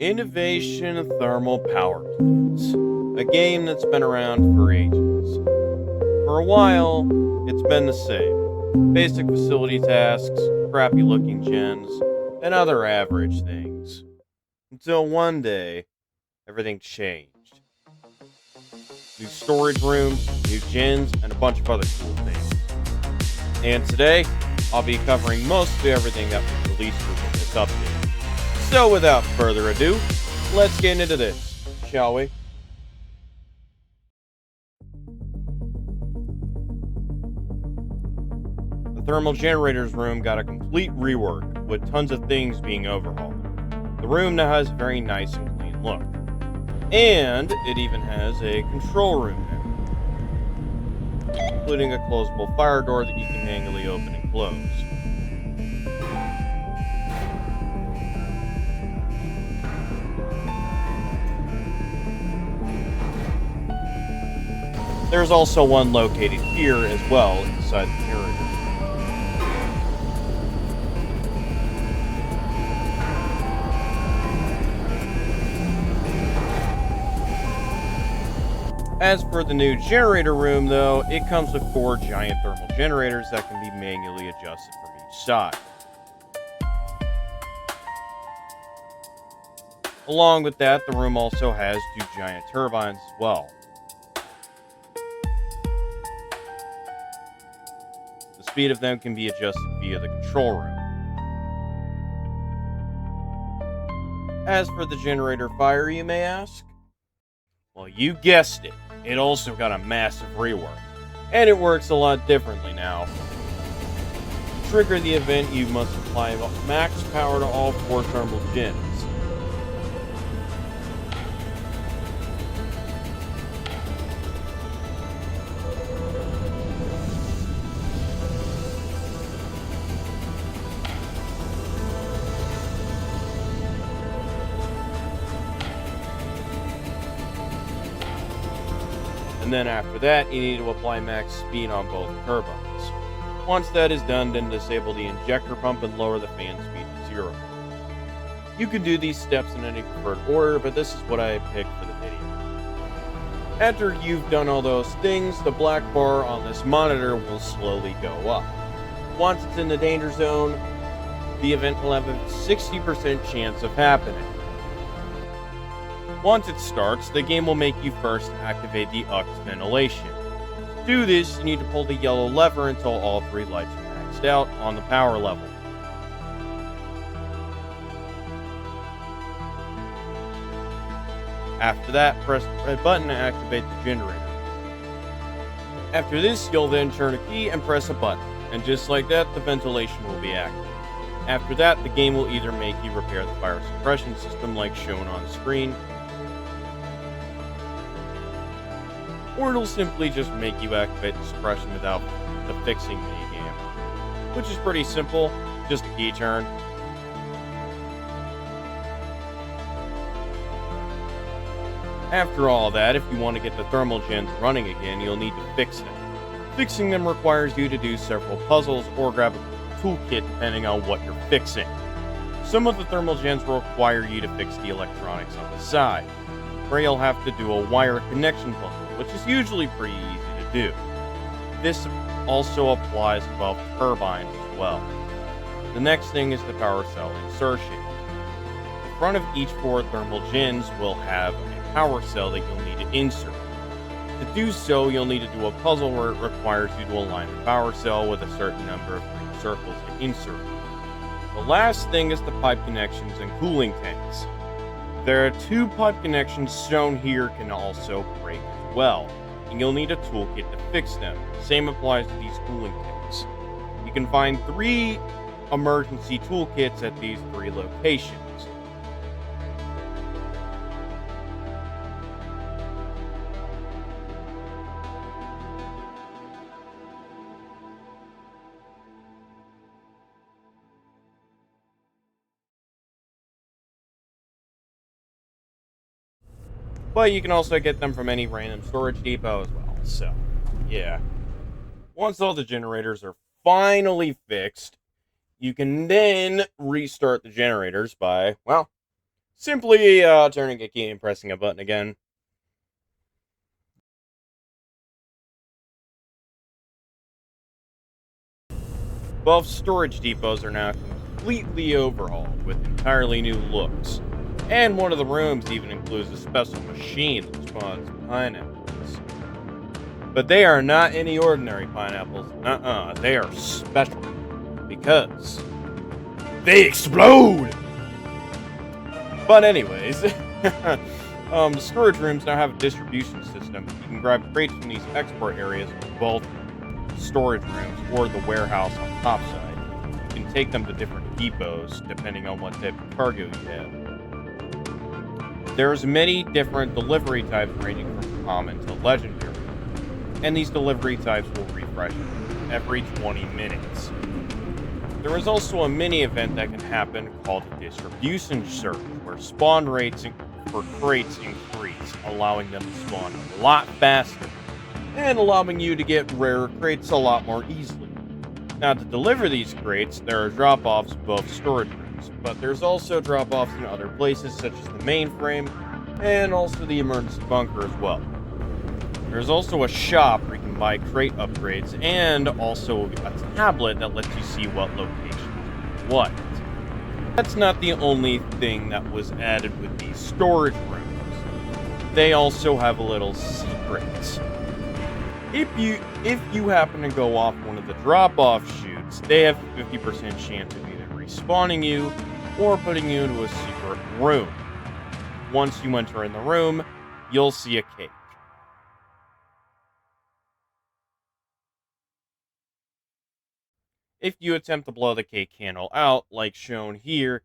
Innovation Thermal Power Plants, a game that's been around for ages. For a while, it's been the same. Basic facility tasks, crappy looking gens, and other average things. Until one day, everything changed. New storage rooms, new gens, and a bunch of other cool things. And today, I'll be covering mostly everything that was released within this update. So without further ado, let's get into this, shall we? The thermal generators room got a complete rework, with tons of things being overhauled. The room now has a very nice and clean look. And it even has a control room now, including a closable fire door that you can manually open and close. There's also one located here as well inside the generator. As for the new generator room, though, it comes with 4 giant thermal generators that can be manually adjusted from each side. Along with that, the room also has 2 giant turbines as well. The speed of them can be adjusted via the control room. As for the generator fire, you may ask? Well, you guessed it. It also got a massive rework, and it works a lot differently now. To trigger the event, you must apply max power to all 4 thermal gens. And then after that, you need to apply max speed on both turbines. Once that is done, then disable the injector pump and lower the fan speed to 0. You can do these steps in any preferred order, but this is what I picked for the video. After you've done all those things, the black bar on this monitor will slowly go up. Once it's in the danger zone, the event will have a 60% chance of happening. Once it starts, the game will make you first activate the UX ventilation. To do this, you need to pull the yellow lever until all 3 lights are maxed out on the power level. After that, press the red button to activate the generator. After this, you'll then turn a key and press a button, and just like that, the ventilation will be active. After that, the game will either make you repair the fire suppression system like shown on screen, or it'll simply just make you activate the suppression without the fixing minigame, which is pretty simple, just a key turn. After all that, if you want to get the thermal gens running again, you'll need to fix them. Fixing them requires you to do several puzzles or grab a toolkit depending on what you're fixing. Some of the thermal gens will require you to fix the electronics on the side, where you'll have to do a wire connection puzzle, which is usually pretty easy to do. This also applies above turbines as well. The next thing is the power cell insertion. The front of each 4 thermal gens will have a power cell that you'll need to insert. To do so, you'll need to do a puzzle where it requires you to align the power cell with a certain number of green circles to insert. The last thing is the pipe connections and cooling tanks. There are 2 pipe connections shown here can also break as well, and you'll need a toolkit to fix them. Same applies to these cooling tanks. You can find 3 emergency toolkits at these 3 locations. But you can also get them from any random storage depot as well. So, yeah. Once all the generators are finally fixed, you can then restart the generators by, well, Simply turning a key and pressing a button again. Both storage depots are now completely overhauled with entirely new looks. And one of the rooms even includes a special machine that spawns pineapples. But they are not any ordinary pineapples. They are special. Because they explode! But anyways, the storage rooms now have a distribution system. You can grab crates from these export areas with both storage rooms or the warehouse on top side. You can take them to different depots depending on what type of cargo you have. There's many different delivery types ranging from common to legendary, and these delivery types will refresh every 20 minutes. There is also a mini event that can happen called a distribution surge, where spawn rates for crates increase, allowing them to spawn a lot faster, and allowing you to get rare crates a lot more easily. Now, to deliver these crates, there are drop-offs in both storage rooms, but there's also drop-offs in other places such as the mainframe, and also the emergency bunker as well. There's also a shop where you can buy crate upgrades, and also a tablet that lets you see what location what. That's not the only thing that was added with these storage rooms. They also have a little secret. If you happen to go off one of the drop-off chutes, they have a 50% chance of either respawning you or putting you into a secret room. Once you enter in the room, you'll see a cake. If you attempt to blow the cake candle out, like shown here,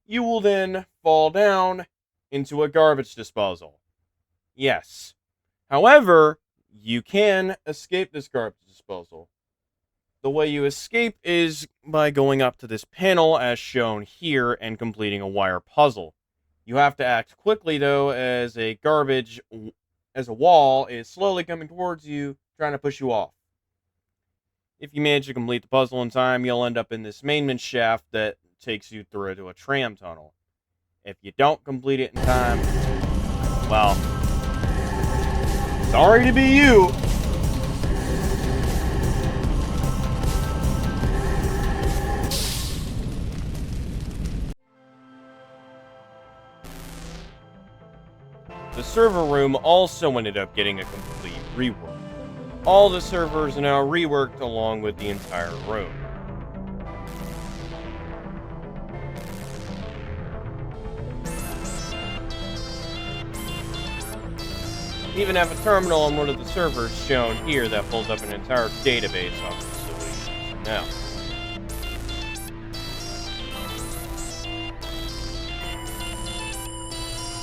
you will then fall down into a garbage disposal. Yes. However, you can escape this garbage disposal. The way you escape is by going up to this panel as shown here and completing a wire puzzle. You have to act quickly though, as a wall is slowly coming towards you, trying to push you off. If you manage to complete the puzzle in time, you'll end up in this maintenance shaft that takes you through to a tram tunnel. If you don't complete it in time, well, sorry to be you. The server room also ended up getting a complete rework. All the servers are now reworked along with the entire room. Even have a terminal on one of the servers shown here that pulls up an entire database on the solutions. Now,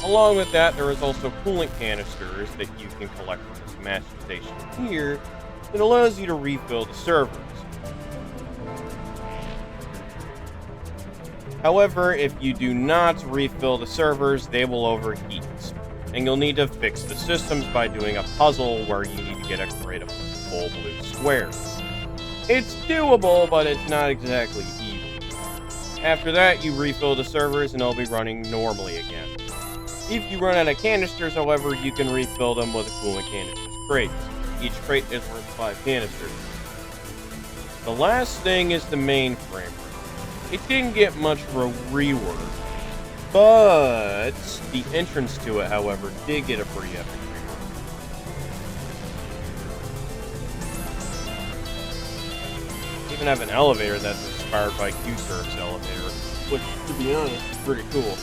along with that, there is also coolant canisters that you can collect from this master station here that allows you to refill the servers. However, if you do not refill the servers, they will overheat, and you'll need to fix the systems by doing a puzzle where you need to get a crate of full blue squares. It's doable, but it's not exactly easy. After that, you refill the servers and they'll be running normally again. If you run out of canisters, however, you can refill them with a coolant canisters crate. Each crate is worth 5 canisters. The last thing is the mainframe room. It didn't get much of a rework, but the entrance to it, however, did get a pretty epic rework. Even have an elevator that's inspired by Q-Surf's elevator, which, to be honest, is pretty cool.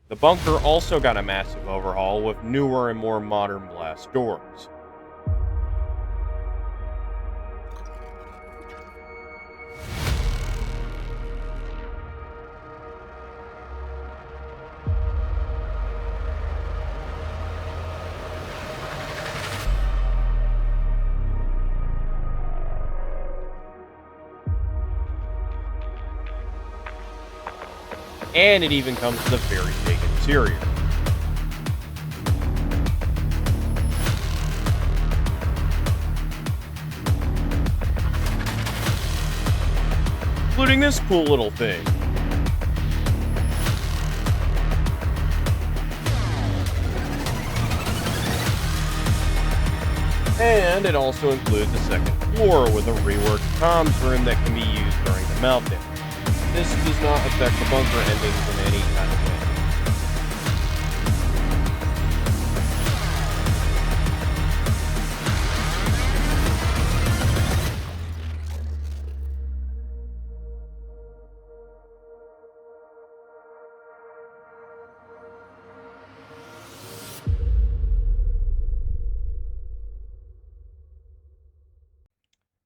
The bunker also got a massive overhaul with newer and more modern blast doors. and it even comes with a very big interior. Including this cool little thing. And it also includes a second floor with a reworked comms room that can be used during the meltdown. This does not affect the bunker endings in any kind of way.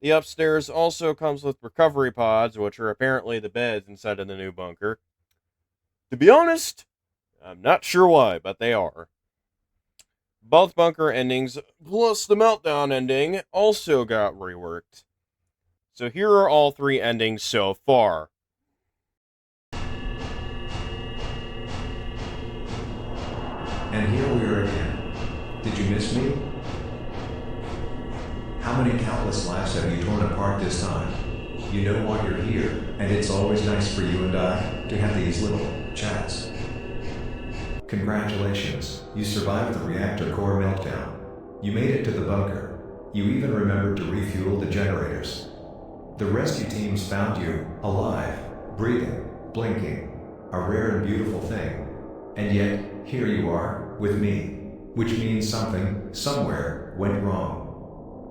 The upstairs also comes with recovery pods, which are apparently the beds inside of the new bunker. To be honest, I'm not sure why, but they are. Both bunker endings, plus the meltdown ending, also got reworked. So here are all three endings so far. And here we are again. Did you miss me? How many countless lives have you torn apart this time? You know why you're here, and it's always nice for you and I to have these little chats. Congratulations, you survived the reactor core meltdown. You made it to the bunker. You even remembered to refuel the generators. The rescue teams found you, alive, breathing, blinking, a rare and beautiful thing. And yet, here you are, with me, which means something, somewhere, went wrong.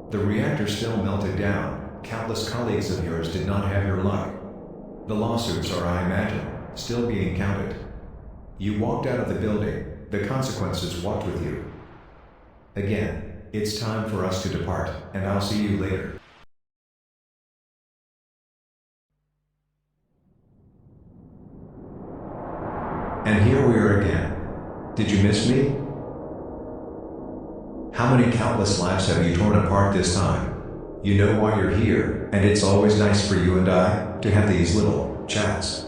The reactor still melted down. Countless colleagues of yours did not have your luck. The lawsuits are, I imagine, still being counted. You walked out of the building. The consequences walked with you. Again, it's time for us to depart, and I'll see you later. And here we are again. Did you miss me? How many countless lives have you torn apart this time? You know why you're here, and it's always nice for you and I to have these little chats.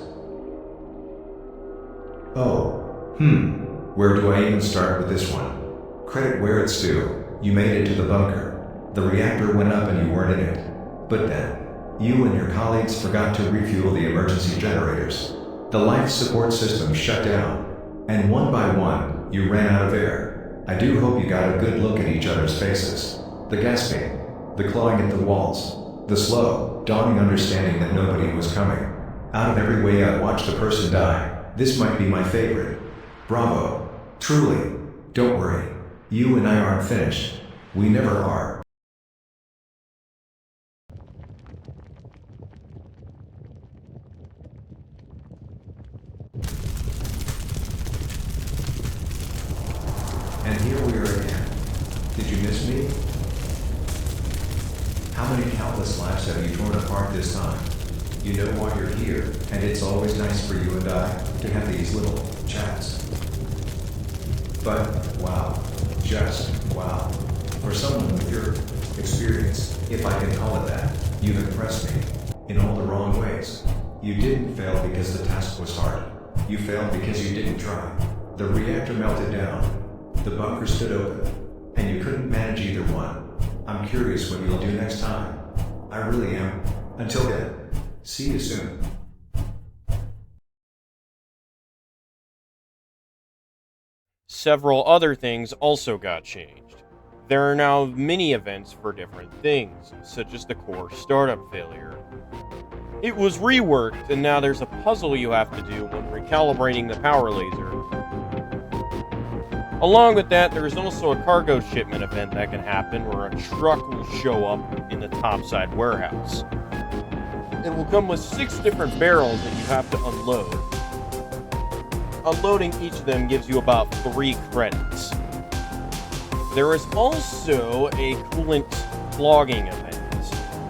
Where do I even start with this one? Credit where it's due. You made it to the bunker. The reactor went up and you weren't in it. But then, you and your colleagues forgot to refuel the emergency generators. The life support system shut down, and one by one, you ran out of air. I do hope you got a good look at each other's faces. The gasping, the clawing at the walls, the slow, dawning understanding that nobody was coming. Out of every way I watched a person die, this might be my favorite. Bravo. Truly. Don't worry. You and I aren't finished. We never are. And here we are again. Did you miss me? How many countless lives have you torn apart this time? You know why you're here, and it's always nice for you and I to have these little chats. But, wow. Just, wow. For someone with your experience, if I can call it that, you've impressed me. In all the wrong ways. You didn't fail because the task was hard. You failed because you didn't try. The reactor melted down. The bunker stood open, and you couldn't manage either one. I'm curious what you'll do next time. I really am. Until then, see you soon. Several other things also got changed. There are now mini events for different things, such as the core startup failure. It was reworked, and now there's a puzzle you have to do when recalibrating the power laser. Along with that, there is also a cargo shipment event that can happen where a truck will show up in the topside warehouse. It will come with 6 different barrels that you have to unload. Unloading each of them gives you about 3 credits. There is also a coolant clogging event,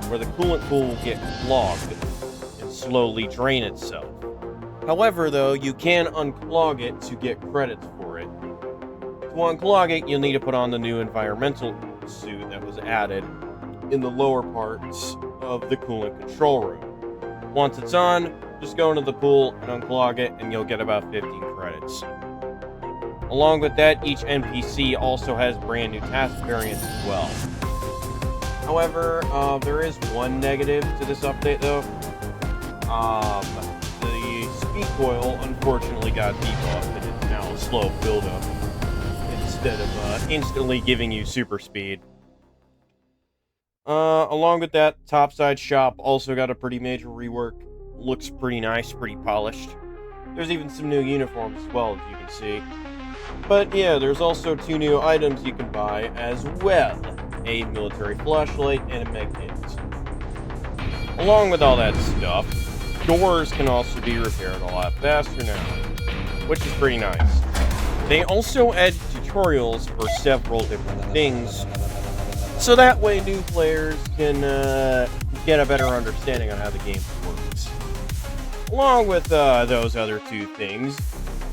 where the coolant pool will get clogged and slowly drain itself. However, though, you can unclog it to get credits for it. To unclog it, you'll need to put on the new environmental suit that was added in the lower parts of the coolant control room. Once it's on, just go into the pool and unclog it, and you'll get about 15 credits. Along with that, each NPC also has brand new task variants as well. However, there is one negative to this update though. The speed coil unfortunately got debuffed and it's now a slow build-up instead of instantly giving you super speed. Along with that, Topside Shop also got a pretty major rework. Looks pretty nice, pretty polished. There's even some new uniforms as well, as you can see. But yeah, there's also 2 new items you can buy as well. A military flashlight and a magnet. Along with all that stuff, doors can also be repaired a lot faster now, which is pretty nice. They also add tutorials for several different things, so that way new players can get a better understanding on how the game works. Along with those other 2 things,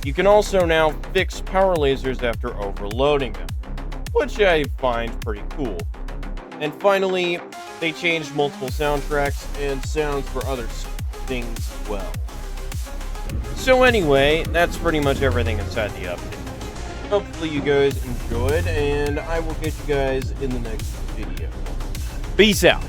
you can also now fix power lasers after overloading them, which I find pretty cool. And finally, they changed multiple soundtracks and sounds for other things as well. So anyway, that's pretty much everything inside the update. Hopefully you guys enjoyed, and I will catch you guys in the next video. Peace out!